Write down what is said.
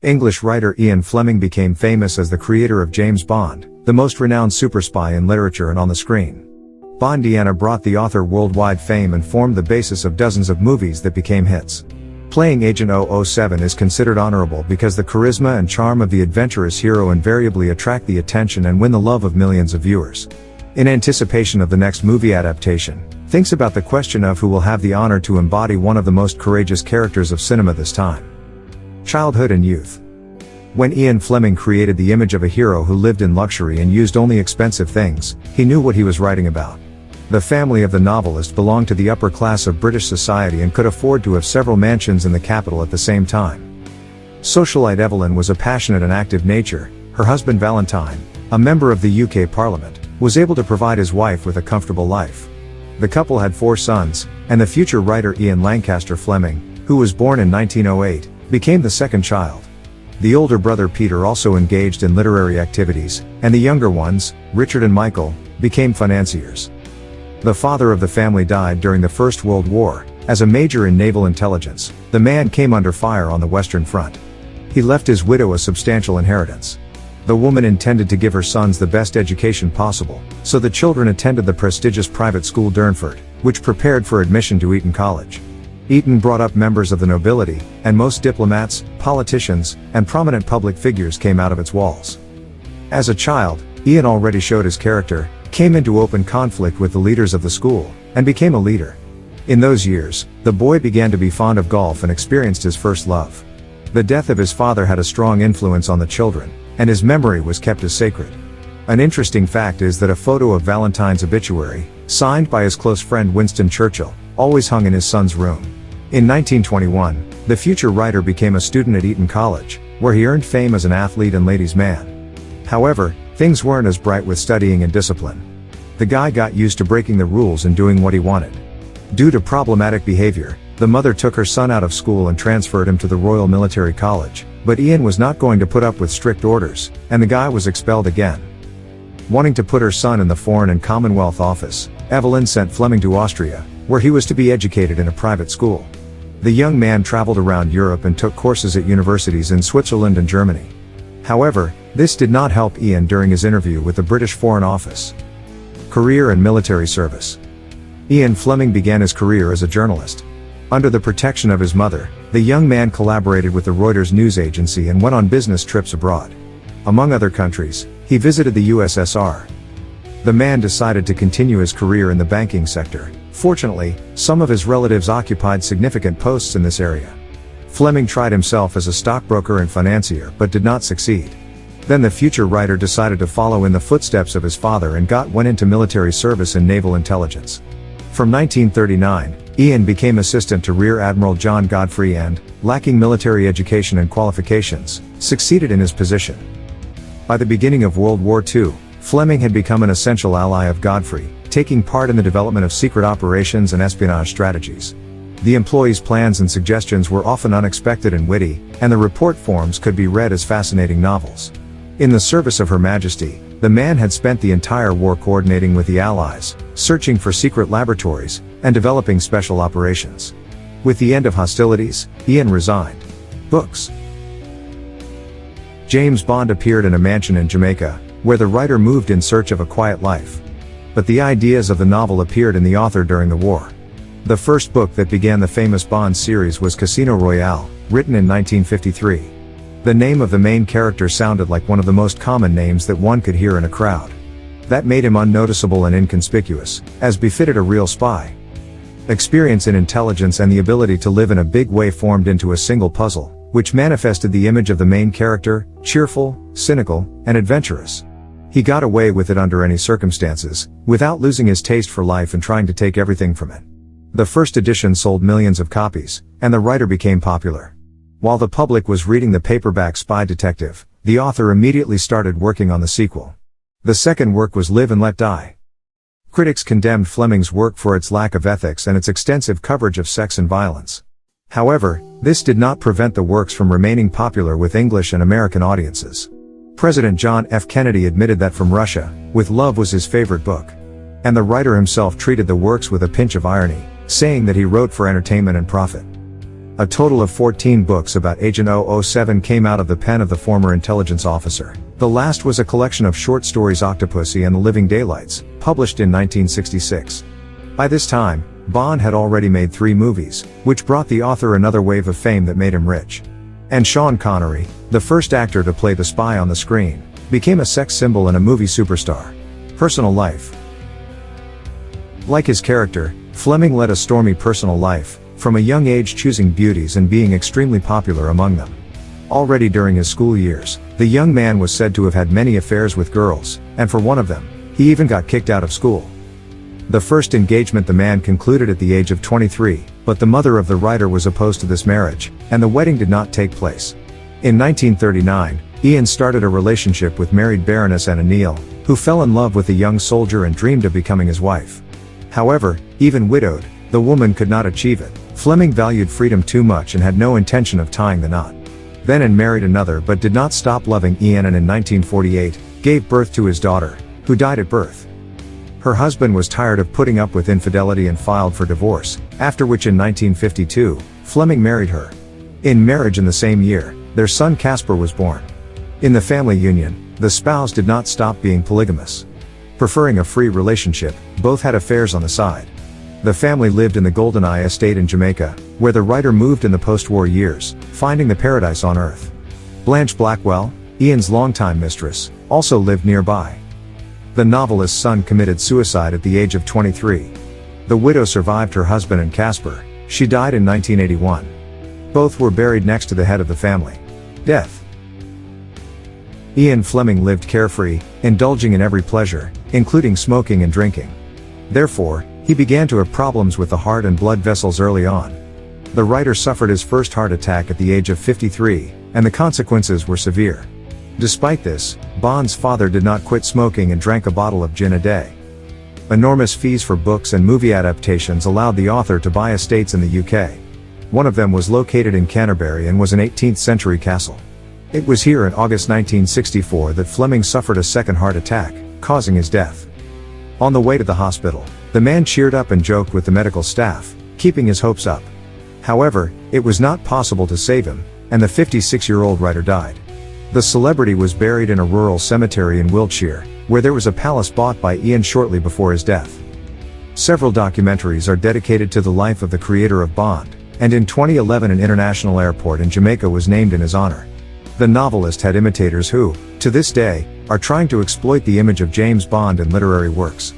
English writer Ian Fleming became famous as the creator of James Bond, the most renowned super spy in literature and on the screen. Bondiana brought the author worldwide fame and formed the basis of dozens of movies that became hits. Playing Agent 007 is considered honorable because the charisma and charm of the adventurous hero invariably attract the attention and win the love of millions of viewers. In anticipation of the next movie adaptation, thinks about the question of who will have the honor to embody one of the most courageous characters of cinema this time. Childhood and youth. When Ian Fleming created the image of a hero who lived in luxury and used only expensive things, he knew what he was writing about. The family of the novelist belonged to the upper class of British society and could afford to have several mansions in the capital at the same time. Socialite Evelyn was a passionate and active nature. Her husband Valentine, a member of the UK Parliament, was able to provide his wife with a comfortable life. The couple had 4 sons, and the future writer Ian Lancaster Fleming, who was born in 1908, became the second child. The older brother Peter also engaged in literary activities, and the younger ones, Richard and Michael, became financiers. The father of the family died during the First World War. As a major in naval intelligence, the man came under fire on the Western Front. He left his widow a substantial inheritance. The woman intended to give her sons the best education possible, so the children attended the prestigious private school Durnford, which prepared for admission to Eton College. Eton brought up members of the nobility, and most diplomats, politicians, and prominent public figures came out of its walls. As a child, Ian already showed his character, came into open conflict with the leaders of the school, and became a leader. In those years, the boy began to be fond of golf and experienced his first love. The death of his father had a strong influence on the children, and his memory was kept as sacred. An interesting fact is that a photo of Valentine's obituary, signed by his close friend Winston Churchill, always hung in his son's room. In 1921, the future writer became a student at Eton College, where he earned fame as an athlete and ladies' man. However, things weren't as bright with studying and discipline. The guy got used to breaking the rules and doing what he wanted. Due to problematic behavior, the mother took her son out of school and transferred him to the Royal Military College, but Ian was not going to put up with strict orders, and the guy was expelled again. Wanting to put her son in the Foreign and Commonwealth Office, Evelyn sent Fleming to Austria, where he was to be educated in a private school. The young man traveled around Europe and took courses at universities in Switzerland and Germany. However, this did not help Ian during his interview with the British Foreign Office. Career and military service. Ian Fleming began his career as a journalist. Under the protection of his mother, the young man collaborated with the Reuters news agency and went on business trips abroad. Among other countries, he visited the USSR. The man decided to continue his career in the banking sector. Fortunately, some of his relatives occupied significant posts in this area. Fleming tried himself as a stockbroker and financier but did not succeed. Then the future writer decided to follow in the footsteps of his father and went into military service in naval intelligence. From 1939, Ian became assistant to Rear Admiral John Godfrey and, lacking military education and qualifications, succeeded in his position. By the beginning of World War II, Fleming had become an essential ally of Godfrey, taking part in the development of secret operations and espionage strategies. The employees' plans and suggestions were often unexpected and witty, and the report forms could be read as fascinating novels. In the service of Her Majesty, the man had spent the entire war coordinating with the Allies, searching for secret laboratories, and developing special operations. With the end of hostilities, Ian resigned. Books. James Bond appeared in a mansion in Jamaica, where the writer moved in search of a quiet life. But the ideas of the novel appeared in the author during the war. The first book that began the famous Bond series was Casino Royale, written in 1953. The name of the main character sounded like one of the most common names that one could hear in a crowd. That made him unnoticeable and inconspicuous, as befitted a real spy. Experience in intelligence and the ability to live in a big way formed into a single puzzle, which manifested the image of the main character, cheerful, cynical, and adventurous. He got away with it under any circumstances, without losing his taste for life and trying to take everything from it. The first edition sold millions of copies, and the writer became popular. While the public was reading the paperback spy detective, the author immediately started working on the sequel. The second work was Live and Let Die. Critics condemned Fleming's work for its lack of ethics and its extensive coverage of sex and violence. However, this did not prevent the works from remaining popular with English and American audiences. President John F. Kennedy admitted that From Russia, with Love was his favorite book. And the writer himself treated the works with a pinch of irony, saying that he wrote for entertainment and profit. A total of 14 books about Agent 007 came out of the pen of the former intelligence officer. The last was a collection of short stories Octopussy and the Living Daylights, published in 1966. By this time, Bond had already made 3 movies, which brought the author another wave of fame that made him rich. And Sean Connery, the first actor to play the spy on the screen, became a sex symbol and a movie superstar. Personal life. Like his character, Fleming led a stormy personal life, from a young age choosing beauties and being extremely popular among them. Already during his school years, the young man was said to have had many affairs with girls, and for one of them, he even got kicked out of school. The first engagement the man concluded at the age of 23, but the mother of the writer was opposed to this marriage, and the wedding did not take place. In 1939, Ian started a relationship with married Baroness Anna Neal, who fell in love with the young soldier and dreamed of becoming his wife. However, even widowed, the woman could not achieve it. Fleming valued freedom too much and had no intention of tying the knot. Then and married another but did not stop loving Ian, and in 1948, gave birth to his daughter, who died at birth. Her husband was tired of putting up with infidelity and filed for divorce, after which in 1952, Fleming married her. In marriage in the same year, their son Caspar was born. In the family union, the spouse did not stop being polygamous. Preferring a free relationship, both had affairs on the side. The family lived in the GoldenEye estate in Jamaica, where the writer moved in the post-war years, finding the paradise on earth. Blanche Blackwell, Ian's longtime mistress, also lived nearby. The novelist's son committed suicide at the age of 23. The widow survived her husband and Caspar. She died in 1981. Both were buried next to the head of the family. Death. Ian Fleming lived carefree, indulging in every pleasure, including smoking and drinking. Therefore, he began to have problems with the heart and blood vessels early on. The writer suffered his first heart attack at the age of 53, and the consequences were severe. Despite this, Bond's father did not quit smoking and drank a bottle of gin a day. Enormous fees for books and movie adaptations allowed the author to buy estates in the UK. One of them was located in Canterbury and was an 18th century castle. It was here in August 1964 that Fleming suffered a second heart attack, causing his death. On the way to the hospital, the man cheered up and joked with the medical staff, keeping his hopes up. However, it was not possible to save him, and the 56-year-old writer died. The celebrity was buried in a rural cemetery in Wiltshire, where there was a palace bought by Ian shortly before his death. Several documentaries are dedicated to the life of the creator of Bond, and in 2011 an international airport in Jamaica was named in his honor. The novelist had imitators who, to this day, are trying to exploit the image of James Bond in literary works.